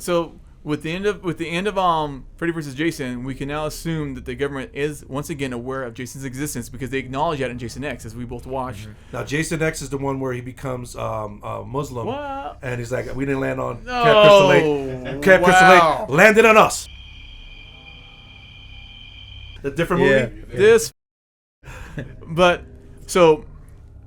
So with the end of Freddy vs. Jason, we can now assume that the government is once again aware of Jason's existence because they acknowledge that in Jason X, as we both watched. Now Jason X is the one where he becomes Muslim, and he's like, "We didn't land on Camp Crystal Lake. Camp Crystal Lake landed on us." The different movie. This, but so,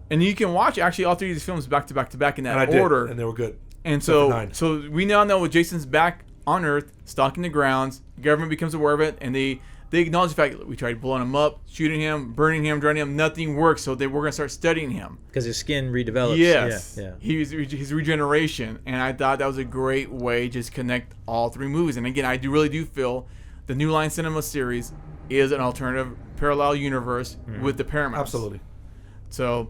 and you can watch actually all three of these films back to back to back in that order, and they were good. And so we now know Jason's back on Earth, stalking the grounds. The government becomes aware of it, and they acknowledge the fact that we tried blowing him up, shooting him, burning him, drowning him. Nothing works, so we're going to start studying him. Because his skin redevelops. Yes. Yeah. His regeneration. And I thought that was a great way to just connect all three movies. And again, I really do feel the New Line Cinema series is an alternative parallel universe with the Paramount. Absolutely. So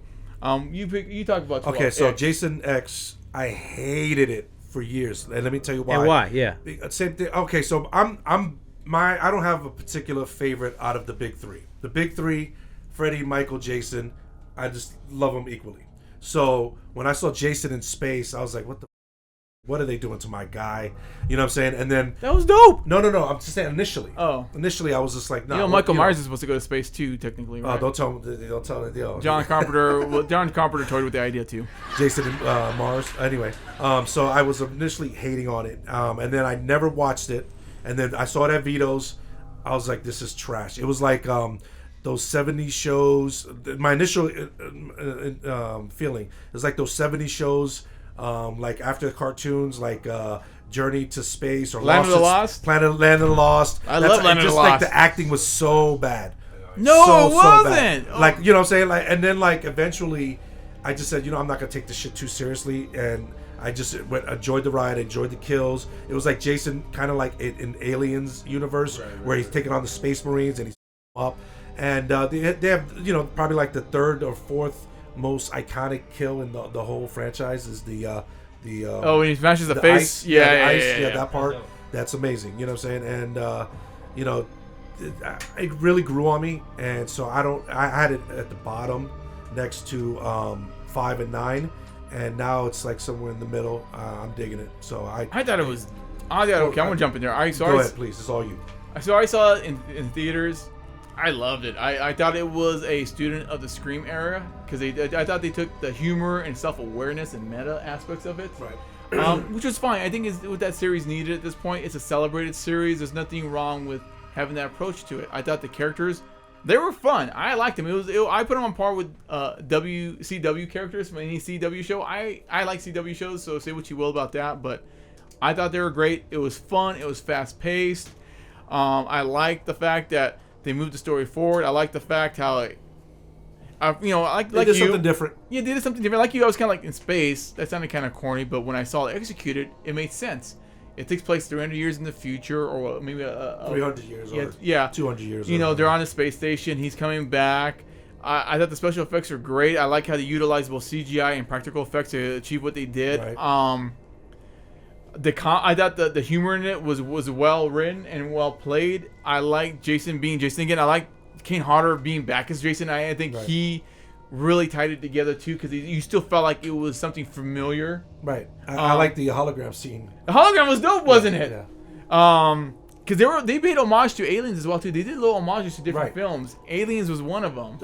you talk about X. Jason X, I hated it for years, and let me tell you why. And why? Yeah. Same thing. Okay, so I don't have a particular favorite out of the big three. The big three, Freddy, Michael, Jason, I just love them equally. So when I saw Jason in space, I was like, what are they doing to my guy? You know what I'm saying? And then that was dope. No. I'm just saying initially. Oh. Initially, I was just like, no. Michael Myers is supposed to go to space too, technically. Right? Oh, don't tell him. John Carpenter toyed with the idea too. Jason and Mars. Anyway, so I was initially hating on it, and then I never watched it, and then I saw that Vito's. I was like, this is trash. It was like those 70s shows. My initial feeling is like those 70s shows. Like after the cartoons, like Journey to Space or Land of the Lost. Land of the Lost. I love Land of the Lost. Like the acting was so bad. No, it wasn't. So like, you know what I'm saying? Like, and then like eventually, I just said, I'm not gonna take this shit too seriously, and I just enjoyed the ride, enjoyed the kills. It was like Jason, kind of like in Aliens universe, where he's taking on the Space Marines and he's up, and they have probably like the third or fourth most iconic kill in the whole franchise is the when he smashes the face. Ice, yeah, that part. That's amazing. You know what I'm saying? And it really grew on me, and so I had it at the bottom next to 5 and 9, and now it's like somewhere in the middle. I'm digging it. So I thought it was. Okay, I'm gonna jump in there. Go ahead, please. It's all you. So I saw it in theaters. I loved it. I thought it was a student of the Scream era because I thought they took the humor and self-awareness and meta aspects of it, right? Which was fine. I think is what that series needed at this point. It's a celebrated series. There's nothing wrong with having that approach to it. I thought the characters, they were fun. I liked them. I put them on par with CW characters from any CW show. I like CW shows, so say what you will about that, but I thought they were great. It was fun. It was fast-paced. I liked the fact that they moved the story forward. I like the fact how, they did something different. Yeah, they did something different. Like you, I was kind of like in space. That sounded kind of corny, but when I saw it executed, it made sense. It takes place 300 years in the future, or maybe 300 years, or 200 years. They're on a space station. He's coming back. I thought the special effects were great. I like how they utilized both CGI and practical effects to achieve what they did. Right. I thought the humor in it was well written and well played. I like Jason being Jason again. I like Kane Hodder being back as Jason. I think he really tied it together too because you still felt like it was something familiar. Right. I like the hologram scene. The hologram was dope, wasn't it? Yeah. Because they paid homage to Aliens as well too. They did little homages to different films. Aliens was one of them.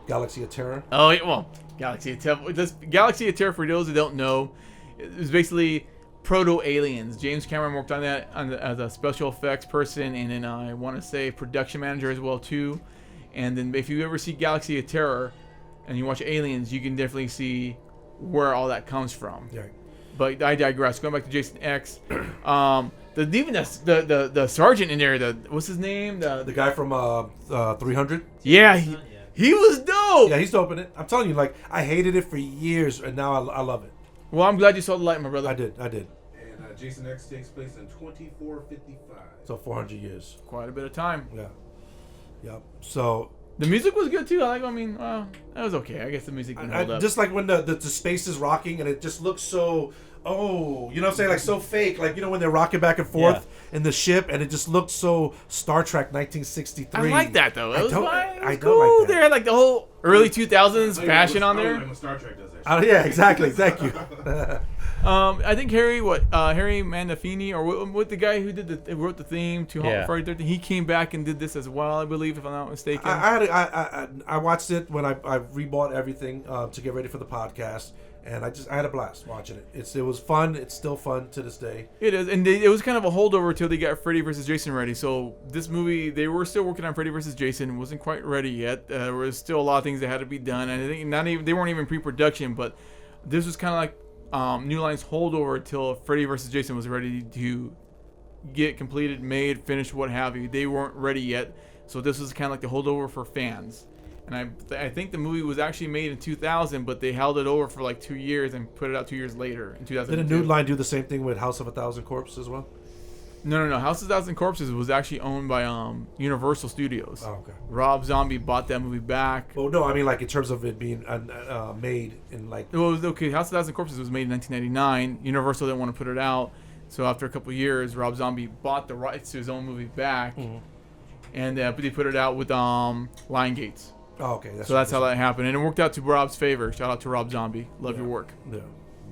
Galaxy of Terror. Oh yeah, well, Galaxy of Terror. Galaxy of Terror, for those who don't know, it was basically proto-aliens. James Cameron worked on that as a special effects person, and then I want to say production manager as well too. And then if you ever see Galaxy of Terror and you watch Aliens, you can definitely see where all that comes from. Yeah. But I digress. Going back to Jason X, the sergeant in there, what's his name? The guy from 300. Yeah, he was dope. Yeah, he's dope in it. I'm telling you, like I hated it for years, and now I love it. Well, I'm glad you saw the light, my brother. I did. And Jason X takes place in 2455. So 400 years. Quite a bit of time. Yeah. Yep. So the music was good too. That was okay. I guess the music didn't hold up. Just like when the space is rocking and it just looks so, you know what I'm saying? Like so fake. Like, when they're rocking back and forth in the ship and it just looks so Star Trek 1963. I like that though. I don't like that. They had like the whole early 2000s fashion on there. When Star Trek does that. Yeah, exactly. Thank you. I think Harry Manafini, or what the guy who wrote the theme to Friday 13, he came back and did this as well, I believe, if I'm not mistaken. I watched it when I rebought everything to get ready for the podcast, and I had a blast watching it. It was fun. It's still fun to this day. It is, and it was kind of a holdover until they got Freddy vs. Jason ready. So this movie, they were still working on Freddy vs. Jason. It wasn't quite ready yet. There was still a lot of things that had to be done, and I think they weren't even pre-production, but this was kind of like New Line's holdover until Freddy vs. Jason was ready to get completed, made, finished, what have you. They weren't ready yet, so this was kind of like the holdover for fans. And I think the movie was actually made in 2000, but they held it over for like 2 years and put it out 2 years later in 2002. Did New Line do the same thing with House of a Thousand Corpses as well? No. House of a Thousand Corpses was actually owned by Universal Studios. Oh, okay. Rob Zombie bought that movie back. Well, no, I mean like in terms of it being made in like. It was okay. House of a Thousand Corpses was made in 1999. Universal didn't want to put it out, so after a couple of years, Rob Zombie bought the rights to his own movie back, and they put it out with Lion Gates. Oh, okay. That's how that happened, and it worked out to Rob's favor. Shout out to Rob Zombie. Love your work. Yeah,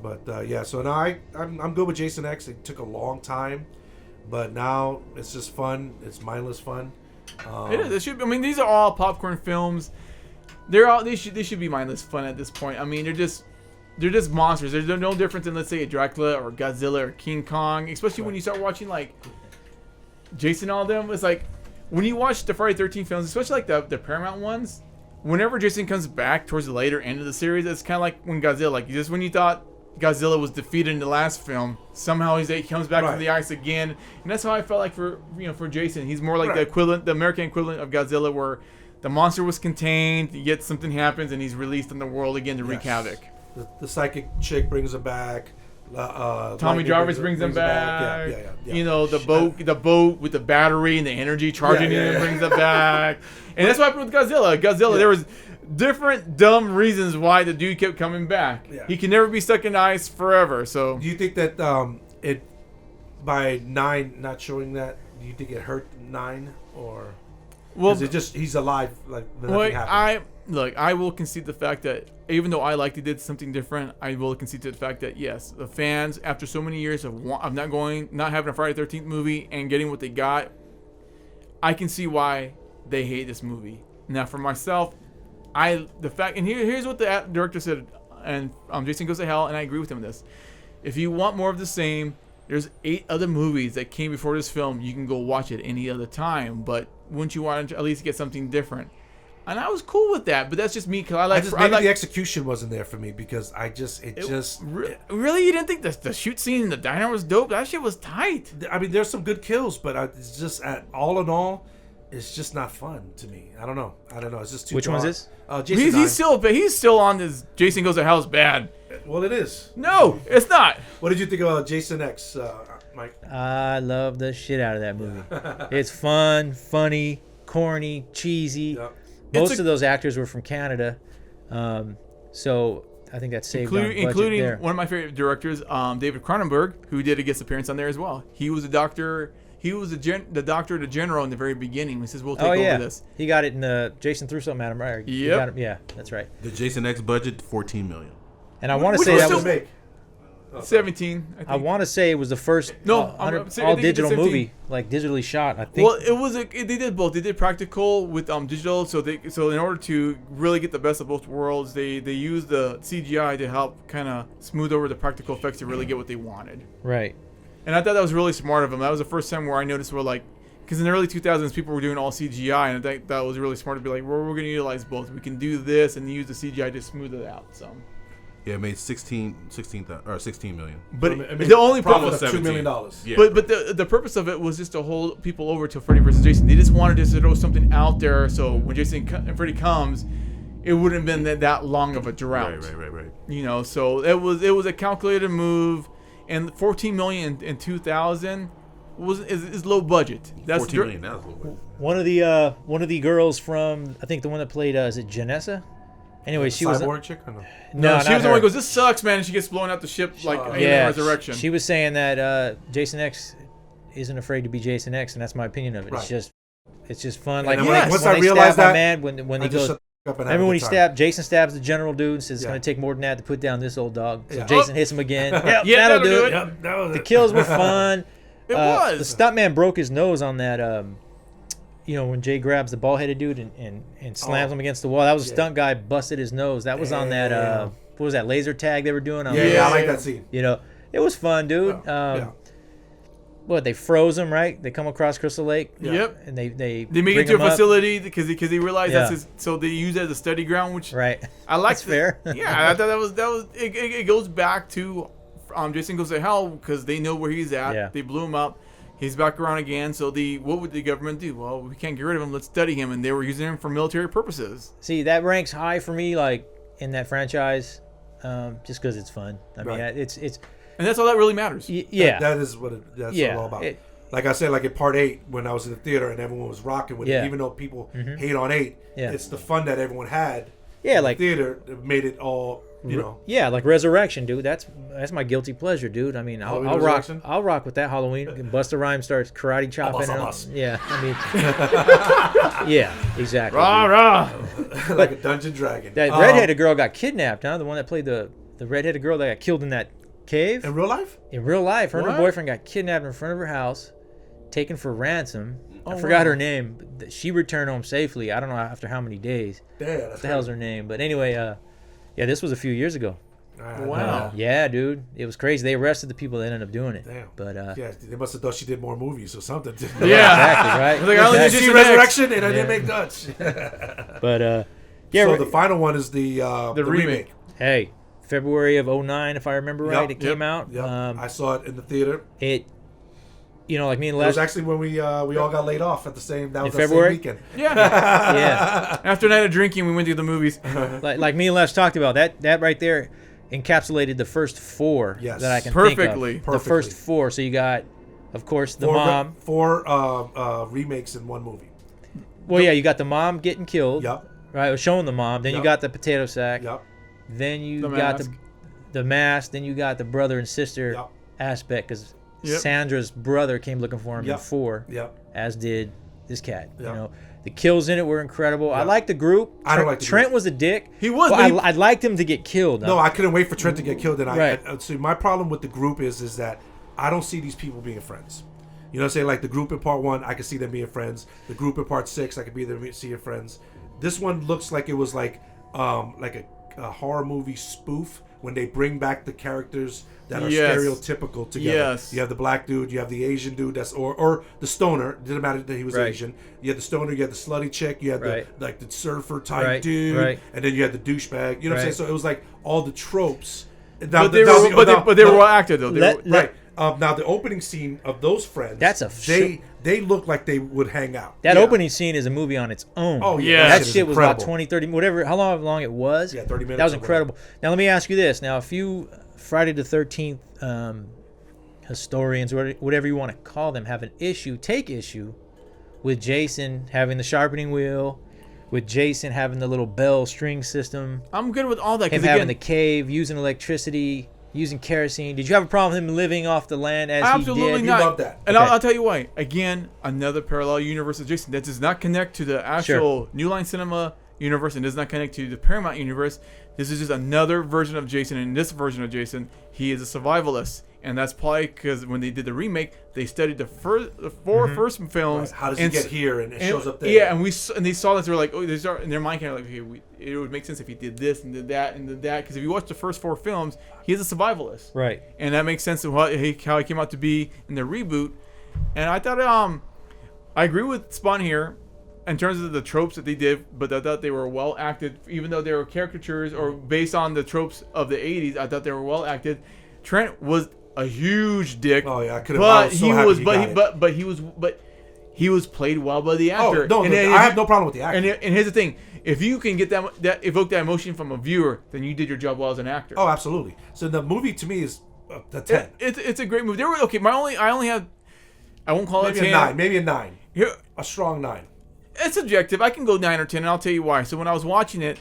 but so now I'm good with Jason X. It took a long time, but now it's just fun. It's mindless fun. It is. It should. I mean, these are all popcorn films. They should be mindless fun at this point. I mean, they're just monsters. There's no difference in, let's say, a Dracula or Godzilla or King Kong. Especially when you start watching like Jason, all of them. It's like when you watch the Friday 13 films, especially like the Paramount ones. Whenever Jason comes back towards the later end of the series, it's kind of like when Godzilla, like just when you thought Godzilla was defeated in the last film, somehow he comes back from the ice again, and that's how I felt like for Jason. He's more like the American equivalent of Godzilla, where the monster was contained, yet something happens, and he's released in the world again to wreak havoc. The psychic chick brings him back. Tommy Jarvis brings him back. Yeah. You know, the boat with the battery and the energy charging it brings it back. And that's what happened with Godzilla. There was different dumb reasons why the dude kept coming back. Yeah. He can never be stuck in ice forever. So do you think that it by 9 not showing that, do you think it hurt 9 or he's alive like nothing happened? I will concede the fact that even though I liked he did something different, I will concede to the fact that yes, the fans after so many years of not having a Friday 13th movie and getting what they got, I can see why they hate this movie. Now for myself, here's what the director said, and Jason Goes to Hell, and I agree with him on this. If you want more of the same, there's 8 other movies that came before this film. You can go watch it any other time, but wouldn't you want to at least get something different? And I was cool with that, but that's just me because the execution wasn't there for me because really, you didn't think the shoot scene in the diner was dope? That shit was tight. I mean, there's some good kills, but it's just all in all, it's just not fun to me. I don't know. It's just too. Which one's this? Jason he's still on this. Jason Goes to Hell's bad. Well, it is. No, it's not. What did you think about Jason X, Mike? I love the shit out of that movie. It's fun, funny, corny, cheesy. Yep. Most of those actors were from Canada, so I think that's saved including there. One of my favorite directors, David Cronenberg, who did a guest appearance on there as well. He was a doctor. He was the doctor to general in the very beginning. He says, "We'll take over this." He got it in the Jason threw something at him, right? Yep. Yeah, that's right. The Jason X budget, $14 million. And I want to say that was 17. I want to say it was the first all digital movie, like digitally shot. I think. Well, they did both. They did practical with digital. So in order to really get the best of both worlds, they used the CGI to help kind of smooth over the practical effects to really get what they wanted. Right. And I thought that was really smart of them. That was the first time where I noticed because in the early 2000s people were doing all CGI, and I think that was really smart to be like, we're going to utilize both. We can do this and use the CGI to smooth it out. So. Yeah, it made $16 million. But the only problem was $2 million. Yeah. But the purpose of it was just to hold people over to Freddy vs. Jason. They just wanted to throw something out there, so when Jason and Freddy comes, it wouldn't have been that long of a drought. Right. You know, so it was a calculated move, and $14 million in 2000 is low budget. That's $14 million. That was low budget. One of the girls from, I think the one that played is it Janessa? Anyway, she was cyborg chick or no? No, she was the one who goes, "This sucks, man," and she gets blown out the ship like in Resurrection. She was saying that Jason X isn't afraid to be Jason X, and that's my opinion of it. Right. It's just fun. Like once I realized that, when he goes, Up and have Remember a when good time. Jason stabs the general dude and says it's Yeah. going to take more than that to put down this old dog. So Yeah. Jason hits him again. Yep, Yeah, that'll do it. Yep, that was The it. kills were fun. It was. The stuntman broke his nose on that, when Jay grabs the ball-headed dude and slams him against the wall. That was a stunt guy busted his nose. That was on that, Damn. what was that, laser tag they were doing? On Yeah, I like that scene. It was fun, dude. Yeah. What, they froze him, right? They come across Crystal Lake. Yep. And they They make bring it to him a up. facility because he realized that's Yeah. his. So they use it as a study ground, which Right. I like. That's fair. Yeah, I thought that was it goes back to Jason goes to hell because they know where he's at. Yeah. They blew him up. He's back around again. So what would the government do? Well, we can't get rid of him. Let's study him, and they were using him for military purposes. See, that ranks high for me, like, in that franchise, just because it's fun. I mean, Right. it's And that's all that really matters. yeah. That is what that's Yeah, all about. it- Like I said, like in part 8, when I was in the theater and everyone was rocking with Yeah. Mm-hmm. it, even though people hate on 8, Yeah. it's the fun that everyone had. Yeah, in like the theater that made it all, yeah, like Resurrection, dude. That's my guilty pleasure, dude. I mean, Halloween I'll rock. Resurrection? I'll rock with that Halloween. Busta Rhymes starts karate chopping. I'll and- bust. Yeah, I mean, yeah, exactly. Rah dude. rah. like a dungeon dragon. That redheaded girl got kidnapped, huh? The one that played the redheaded girl that got killed in that cave. In real life? In real life, her and her What? boyfriend got kidnapped in front of her house, taken for ransom. I Oh, forgot wow. her name. But she returned home safely. I don't know after how many days. Damn, that's What the hell's her name? But anyway, yeah, this was a few years ago. Wow. Yeah, dude, it was crazy. They arrested the people that ended up doing it. Damn. But Yeah, they must have thought she did more movies or something. Yeah. exactly right. It's like, I only I did see Jason X. Resurrection and I Yeah. didn't make Dutch. But yeah, So the final one is the remake. hey, February of '09, if I remember right, it came out. Yep. I saw it in the theater. It, like me and It was Les. actually when we all got laid off at the same. That was In the February? same weekend. Yeah. Yeah, After a night of drinking, we went to the movies. like me and Les talked about that right there encapsulated the first four Yes. that I can Perfectly. think of. The first four. So you got, of course, the Four, mom. four remakes in one movie. Well, yeah, you got the mom getting killed. Yep. Right, it was showing the mom. Then you Yep. got the potato sack. Yep. Then you The got mask. the mask. Then you got the brother and sister Yep. aspect because Yep. Sandra's brother came looking for him Yep. in 4, Yep. as did this cat. Yep. The kills in it were incredible. I Yep. like the group. I don't like the Trent group. was a dick. He was, But but he- I liked him to get killed. No, I couldn't wait for Trent to get killed. And Right. see, my problem with the group is that I don't see these people being friends. You know what I'm saying? Like the group in part 1, I could see them being friends. The group in part 6, I could be them seeing friends. This one looks like it was like a horror movie spoof when they bring back the characters that are Yes. stereotypical together. Yes. You have the black dude, you have the Asian dude, or the stoner. It didn't matter that he was Right. Asian. You had the stoner, you had the slutty chick, you had Right. the surfer type Right, dude, right. and then you had the douchebag. You know what I'm saying? Right. So it was like all the tropes. Now, But they were well acted though. They Let- were, right. Now the opening scene of those friends. That's they look like they would hang out. That Yeah. opening scene is a movie on its own. Oh Yeah. That is shit was about incredible. 20, 30, whatever, how long it was. Yeah, 30 minutes That was or incredible. Now, let me ask you this. Now, if you Friday the 13th historians, or whatever you want to call them, have take issue with Jason having the sharpening wheel, with Jason having the little bell string system, I'm good with all that. him 'cause having again, the cave, using electricity, using kerosene. Did you have a problem with him living off the land as absolutely he did? not. love that. And Okay. I'll tell you why. Again, another parallel universe of Jason that does not connect to the actual New Line Cinema universe and does not connect to the Paramount universe. This is just another version of Jason. And in this version of Jason, he is a survivalist. And that's probably because when they did the remake, they studied the four first films. Right. How does he and get s- here and it and- shows up there? Yeah, and they saw this. They were like, oh, they start in their mind kind of like, okay, it would make sense if he did this and did that and did that. Because if you watch the first 4 films, he is a survivalist, Right. and that makes sense of how he came out to be in the reboot. And I thought, I agree with Spawn here in terms of the tropes that they did, but I thought they were well acted, even though they were caricatures or based on the tropes of the '80s. I thought they were well acted. Trent was a huge dick. Oh yeah, I could have. I was so happy he got it. He was played well by the Oh actor. no, And then I if have you- no problem with the acting. And here's the thing: if you can get that evoke that emotion from a viewer, then you did your job well as an actor. Oh, absolutely. So the movie to me is a 10. It's a great movie. There were okay. I only have. I won't call Maybe it a 10. 9. Maybe a 9. Here, A strong 9. it's subjective. I can go 9 or 10, and I'll tell you why. So when I was watching it,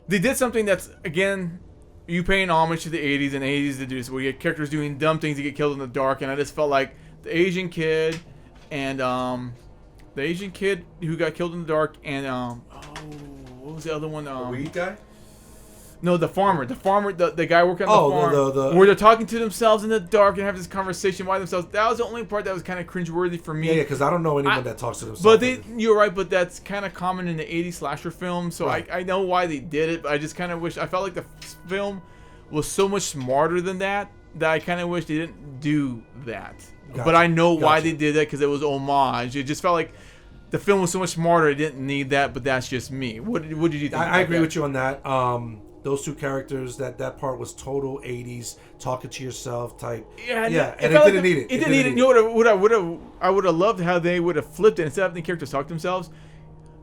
they did something that's again, you paying homage to the 80s and 80s to do this, where you get characters doing dumb things to get killed in the dark, and I just felt like the Asian kid and the Asian kid who got killed in the dark and what was the other one? The weed guy? No, the farmer. The guy working on the farm. the where they're talking to themselves in the dark and have this conversation by themselves. That was the only part that was kind of cringeworthy for me. Yeah, because I don't know anyone that talks to themselves. But you're right, but that's kind of common in the 80s slasher film, so right. I know why they did it, but I just kind of wish, I felt like the film was so much smarter than that I kind of wish they didn't do that. Gotcha. But I know why they did that, because it was homage. It just felt like the film was so much smarter, it didn't need that, but that's just me. What did you think? I agree with you on that. Those two characters, that part was total 80s, talking to yourself type. Yeah, and it didn't need it. It didn't need it. You know I would have loved how they would have flipped it. Instead of having the characters talk to themselves,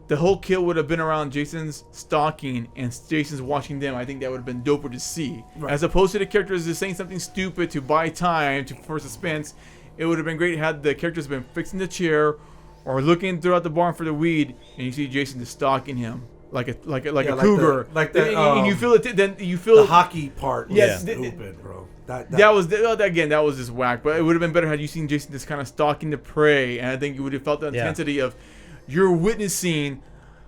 the whole kill would have been around Jason's stalking and Jason's watching them. I think that would have been doper to see. Right. As opposed to the characters just saying something stupid to buy time, for suspense. It would have been great had the characters been fixing the chair or looking throughout the barn for the weed, and you see Jason just stalking him. Like a cougar, like that, and you feel it. Then you feel the hockey part. Yes, stupid, bro. That was again. That was just whack. But it would have been better had you seen Jason just kind of stalking the prey, and I think you would have felt the intensity of you're witnessing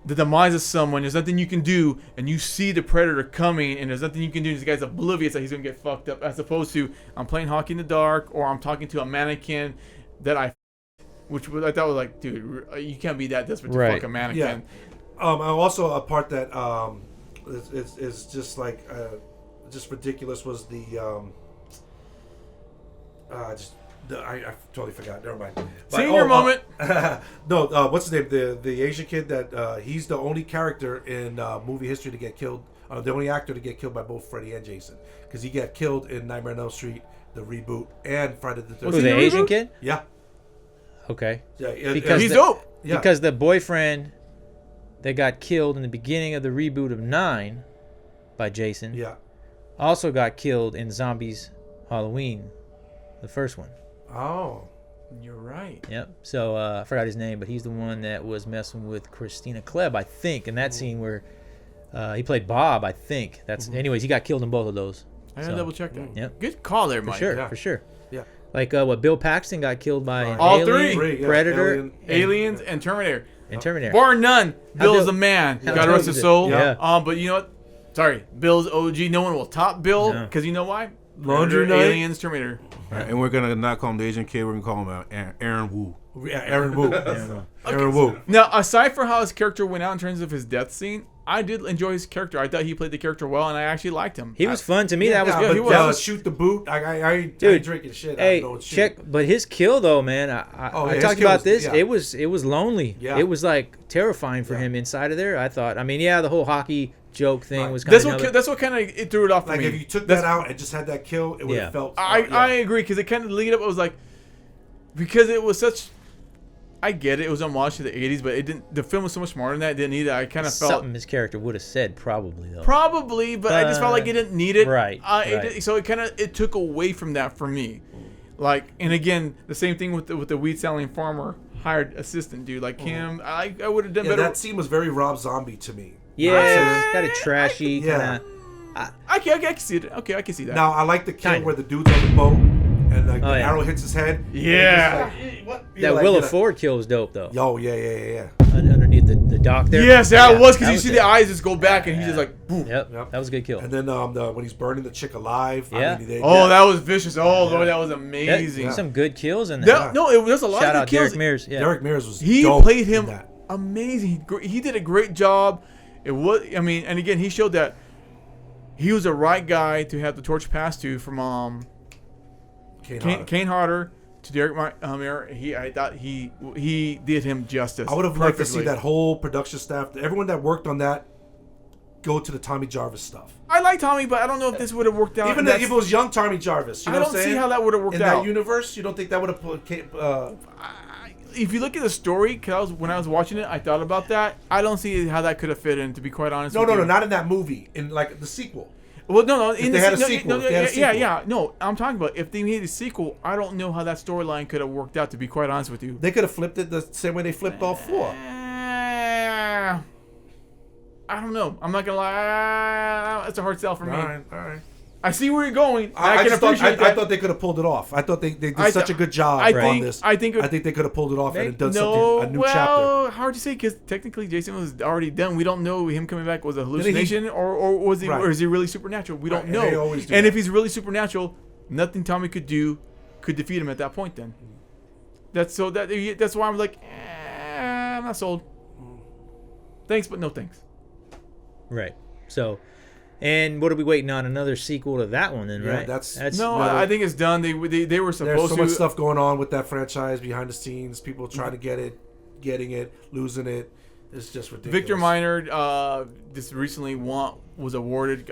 the demise of someone. There's nothing you can do, and you see the predator coming, and there's nothing you can do. This guy's oblivious that he's gonna get fucked up. As opposed to I'm playing hockey in the dark, or I'm talking to a mannequin that I thought was like, dude, you can't be that desperate to fuck a mannequin. Yeah. Also a part that is just like just ridiculous was I totally forgot. Never mind. Senior moment. No, what's his name? The Asian kid that he's the only character in movie history to get killed. The only actor to get killed by both Freddy and Jason, because he got killed in Nightmare on Elm Street, the reboot, and Friday the 13th. Was the Asian kid? Yeah. Okay. Yeah. Because he's dope. Yeah. Because the boyfriend that got killed in the beginning of the reboot of 9 by Jason also got killed in Zombies Halloween, the first one. Oh. You're right. Yep. So I forgot his name, but he's the one that was messing with Christina Klebb, I think, in that scene where he played Bob, I think. Anyways, he got killed in both of those. I gotta double check that. Yep. Good call there, Mike. For sure. Yeah. Like Bill Paxton got killed by all Alien, three. Predator, Aliens, and Terminator. And Terminator. Bar none. Bill is a man. God rest his soul. Yeah. But you know what? Sorry, Bill's OG. No one will top Bill, because you know why? Laundry Night. Aliens, Terminator. Right, and we're gonna not call him the Asian kid. We're gonna call him Aaron Wu. Yeah, Aaron Wu. Aaron Wu. Now, aside from how his character went out in terms of his death scene, I did enjoy his character. I thought he played the character well, and I actually liked him. He was fun to me. That was good. He was. Shoot the boot. I ain't drinking shit. Hey, I don't know shit. But his kill though, man. I talked about this. Yeah. It was lonely. Yeah. It was like terrifying for him inside of there. I thought. I mean, the whole hockey joke thing was kind of. That's what kind of it threw it off for me. Like if you took that out and just had that kill, it would have felt. I agree, because it kind of lead up. I was like, because it was such. I get it. It was homage to the 80s, but it didn't. The film was so much smarter than that. It didn't need it. I kind of felt something his character would have said, probably though. Probably, but I just felt like it didn't need it. Right. So it kind of took away from that for me. Like, and again, the same thing with the weed selling farmer hired assistant dude. Like him, I would have done better. That scene was very Rob Zombie to me. Yeah, kind of trashy. I can see it. Okay, I can see that. Now I like the kill where the dude's on the boat and the arrow hits his head. Yeah. That Willa Ford kill was dope though. Yo, yeah. Underneath the dock there. Yes, that was, because you see the eyes just go back and he's just like, boom. Yep, that was a good kill. And then when he's burning the chick alive. Yeah. That was vicious. Oh, Lord, that was amazing. Some good kills in there. No, it was a lot Shout of out good kills. Derek Mears. Yeah. Derek Mears was He dope played him in that. amazing. He did a great job. It was, I mean, and again, he showed that he was the right guy to have the torch passed to from Kane Hodder to Derek Mears. I thought he did him justice. I would have liked to see that whole production staff, everyone that worked on that, go to the Tommy Jarvis stuff. I like Tommy, but I don't know if this would have worked out. Even if it was young Tommy Jarvis, you know what I'm saying? I don't see how that would have worked out. In that universe, you don't think that would have if you look at the story, because when I was watching it, I thought about that. I don't see how that could have fit in, to be quite honest. No, not in that movie. In like the sequel. Well, no. If they had a sequel. Yeah. No, I'm talking about if they made a sequel. I don't know how that storyline could have worked out, to be quite honest with you. They could have flipped it the same way they flipped all 4. I don't know. I'm not gonna lie. It's a hard sell for me. All right. I see where you're going. I can appreciate that. I thought they could have pulled it off. I thought they did such a good job on this. I think they could have pulled it off and done a new well, chapter. hard to say because technically Jason was already done. We don't know him coming back was a hallucination or was he or is he really supernatural? We don't know. And if he's really supernatural, nothing Tommy could do could defeat him at that point. Then that's why I'm like, I'm not sold. Thanks, but no thanks. Right. So. And what are we waiting on? Another sequel to that one, then, right? That's no. I think it's done. They were supposed to. There's so much stuff going on with that franchise behind the scenes. People trying to get it, getting it, losing it. It's just ridiculous. Victor Minor just recently was awarded.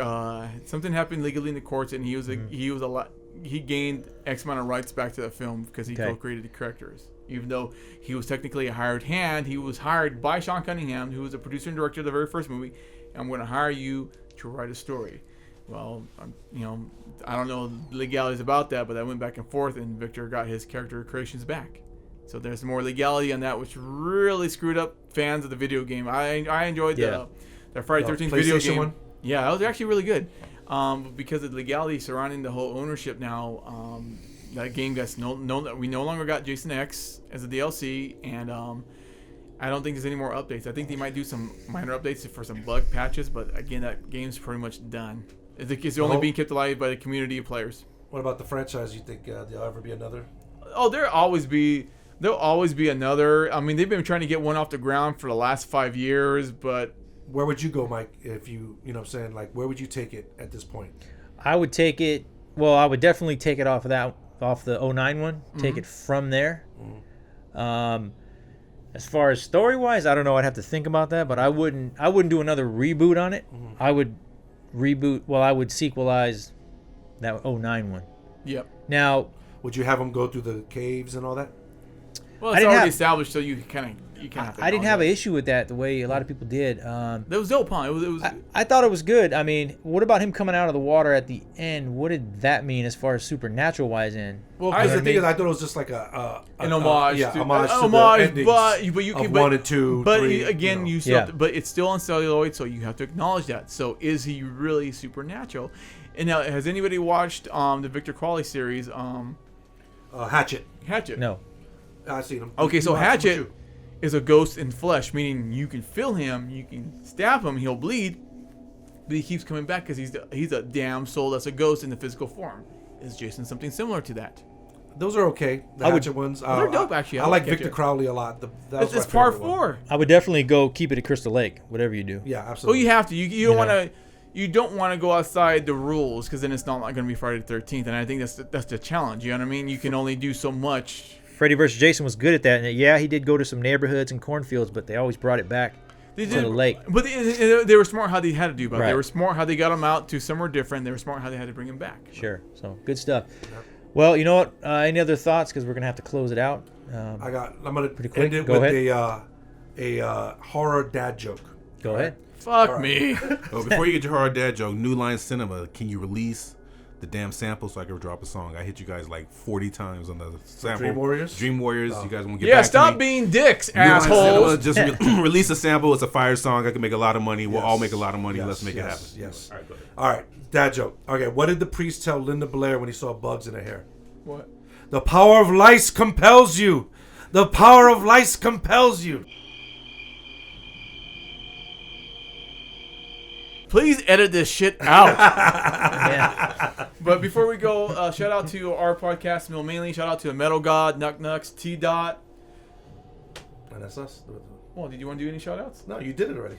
Something happened legally in the courts, and he gained X amount of rights back to the film because he co-created the characters. Even though he was technically a hired hand, he was hired by Sean Cunningham, who was the producer and director of the very first movie. I'm going to hire you to write a story. Well, I don't know the legalities about that, but I went back and forth, and Victor got his character creations back. So there's more legality on that, which really screwed up fans of the video game. I enjoyed the Friday 13th video game. One? Yeah, that was actually really good. Because of the legality surrounding the whole ownership now, that game gets we no longer got Jason X as a DLC, and I don't think there's any more updates. I think they might do some minor updates for some bug patches, but again, that game's pretty much done. It's only being kept alive by the community of players. What about the franchise? You think there'll ever be another? Oh, there'll always be another. I mean, they've been trying to get one off the ground for the last 5 years, but where would you go, Mike? If you know what I'm saying, like, where would you take it at this point? I would take it. Well, I would definitely take it off the 09 one. Take it from there. As far as story-wise, I don't know. I'd have to think about that, but I wouldn't do another reboot on it. I would reboot. Well, I would sequelize that 09 one. Yep. Now, would you have them go through the caves and all that? Well, it's already established, so you kind of. I didn't have an issue with that the way a lot of people did. That was dope, huh? It was. I thought it was good. I mean, what about him coming out of the water at the end? What did that mean as far as supernatural wise in? Well, the thing is, I thought it was just like an homage. To but you can 1 and 2. But 3, again, but it's still on celluloid, so you have to acknowledge that. So is he really supernatural? And now, has anybody watched the Victor Crowley series? Hatchet. No. I've seen him. Okay, so Hatchet is a ghost in flesh, meaning you can feel him, you can stab him, he'll bleed, but he keeps coming back because he's a damn soul that's a ghost in the physical form. Is Jason something similar to that? Those are okay. The Hatchet ones. They're dope, actually. I like Victor Crowley a lot. It's part 4. I would definitely go keep it at Crystal Lake, whatever you do. Yeah, absolutely. Well, you have to. You don't want to. You don't want to go outside the rules because then it's not going to be Friday the 13th, and I think that's the challenge. You know what I mean? You can only do so much. Freddy vs. Jason was good at that. And yeah, he did go to some neighborhoods and cornfields, but they always brought it back to the lake. But they were smart how they had to do about it. They were smart how they got him out to somewhere different. They were smart how they had to bring him back. Sure. So, good stuff. Yep. Well, you know what? Any other thoughts? Because we're going to have to close it out. I'm going to end it with a horror dad joke. Go ahead. Fuck me. Well, before you get your horror dad joke, New Line Cinema, can you release the damn sample so I can drop a song? I hit you guys like 40 times on the sample. Dream Warriors? Dream Warriors. You guys want to get back to me? Yeah, stop being dicks, assholes. Just release a sample. It's a fire song. I can make a lot of money. We'll all make a lot of money. Let's make it happen. Yes. All right, go ahead. All right, dad joke. Okay, what did the priest tell Linda Blair when he saw bugs in her hair? What? The power of lice compels you. The power of lice compels you. Please edit this shit out. But before we go, shout out to our podcast, Mill Mainly. Shout out to Metal God, Nuck Nucks, T Dot. And that's us. Well, did you want to do any shout outs? No, you did it already.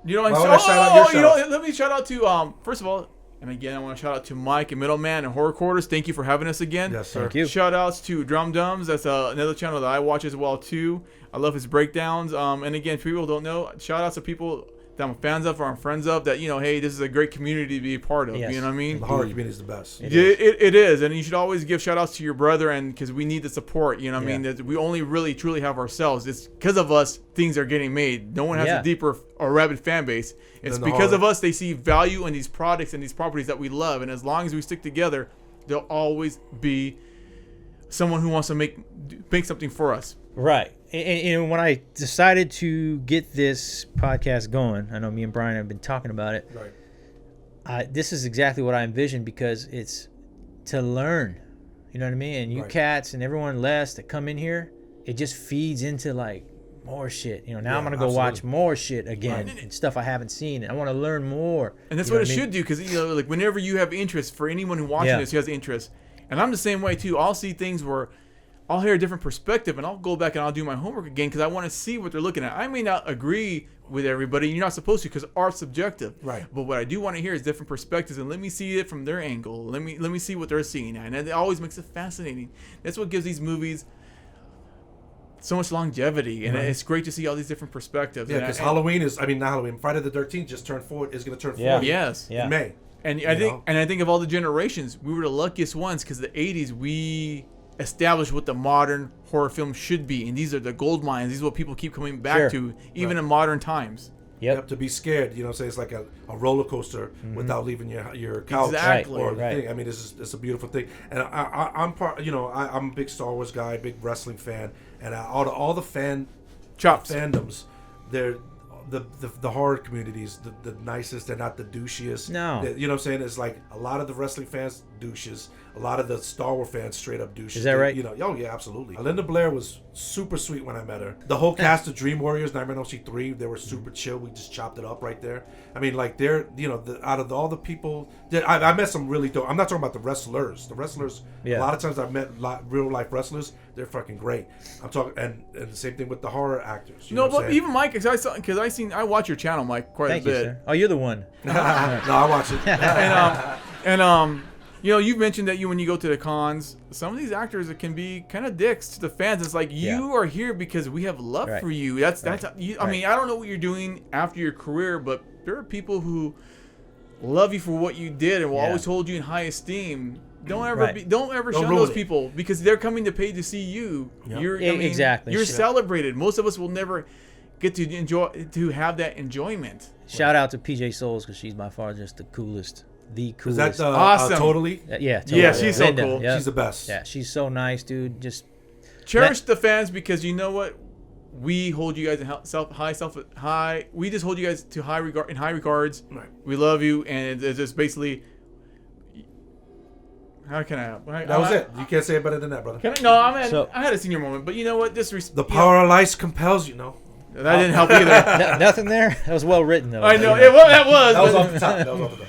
You know, let me shout out to first of all, and again, I want to shout out to Mike and Middleman and Horror Quarters. Thank you for having us again. Yes, sir. Thank you. Shout outs to Drum Dums. That's another channel that I watch as well too. I love his breakdowns. And again, if people don't know, shout outs to people that I'm fans of or I'm friends of that, hey, this is a great community to be a part of. Yes. You know what I mean? The horror community is the best. It is. And you should always give shout outs to your brother, and because we need the support. You know what I mean? That we only really truly have ourselves. It's because of us things are getting made. No one has a deeper or rabid fan base. It's because of us they see value in these products and these properties that we love. And as long as we stick together, there'll always be someone who wants to make something for us. Right. And when I decided to get this podcast going, I know me and Brian have been talking about it. Right. this is exactly what I envisioned, because it's to learn. You know what I mean? And you cats and everyone less that come in here, it just feeds into like more shit. You know, now I'm gonna go watch more shit again and stuff I haven't seen. And I want to learn more. And that's what it should do, because like whenever you have interest, for anyone who watching this who has interest, and I'm the same way too. I'll see things where I'll hear a different perspective, and I'll go back and I'll do my homework again because I want to see what they're looking at. I may not agree with everybody. You're not supposed to, because art's subjective. Right. But what I do want to hear is different perspectives, and let me see it from their angle. Let me see what they're seeing at, and it always makes it fascinating. That's what gives these movies so much longevity, and it's great to see all these different perspectives. Yeah, because Halloween is, not Halloween. Friday the 13th just turned 40. Is going to turn 40. Yes. In May. And I think of all the generations, we were the luckiest ones, because the 80s we established what the modern horror film should be, and these are the gold mines. These are what people keep coming back to, even in modern times. Yep. To be scared, say it's like a roller coaster without leaving your couch or the thing. I mean, it's a beautiful thing. And I'm part. I'm a big Star Wars guy, big wrestling fan, and all the fandoms, they're the horror communities, the nicest. They're not the douchiest. No. You know what I'm saying? It's like a lot of the wrestling fans douches. A lot of the Star Wars fans straight up douches. Is that right? Oh yeah, absolutely. Linda Blair was super sweet when I met her. The whole cast of Dream Warriors, Nightmare on Elm Street 3, they were super chill. We just chopped it up right there. I mean, like they're, out of all the people, I met some really dope. I'm not talking about the wrestlers. The wrestlers, a lot of times I've met real life wrestlers. They're fucking great. I'm talking, and the same thing with the horror actors. But even Mike, I watch your channel, Mike, quite a bit. Thank you, sir. Oh, you're the one. No, I watch it. You've mentioned that when you go to the cons, some of these actors can be kind of dicks to the fans. It's like, you are here because we have love for you. That's you. I mean, I don't know what you're doing after your career, but there are people who love you for what you did and will always hold you in high esteem. Don't ever shun those people, because they're coming to pay to see you. Yep. Exactly. You're celebrated. Most of us will never get to have that enjoyment. Shout out to PJ Souls, because she's by far just the coolest. The coolest. Is that awesome? Totally? Yeah, totally. Yeah, she's Linda, so cool. Yep. She's the best. Yeah, she's so nice, dude. Just cherish the fans, because you know what? We hold you guys in high. We just hold you guys to high regards. Right. We love you, and it's just basically. How can I? That was it. You can't say it better than that, brother. I had a senior moment, but you know what? The power of life compels you. That didn't help either. Nothing there. That was well written, though. I know. That was off the top.